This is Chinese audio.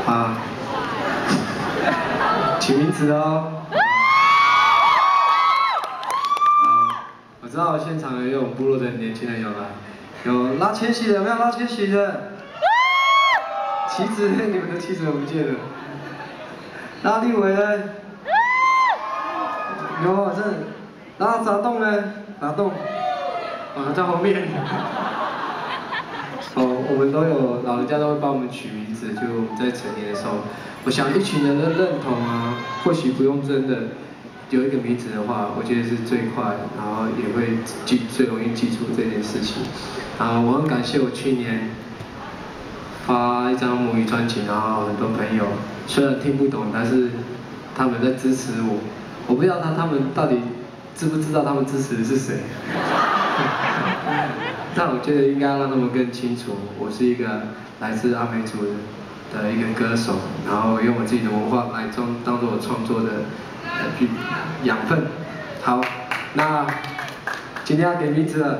啊，取名字哦。我知道现场也有部落的年轻人有来，有拉千玺的，有没有拉千玺的？旗子，你们的旗子我不见了。拉立伟呢？有，这拉杂动呢？杂动，在后面。我们都有老人家都会帮我们取名字，就我们在成年的时候，我想一群人的认同啊，或许不用真的有一个名字的话，我觉得是最快，然后也会最容易记住这件事情。我很感谢我去年发一张母语专辑，然后很多朋友虽然听不懂，但是他们在支持我。我不知道他们到底知不知道他们支持的是谁。但我觉得应该让他们更清楚，我是一个来自阿美族的一个歌手，然后用我自己的文化来当做我创作的养分。好，那今天要给名字了。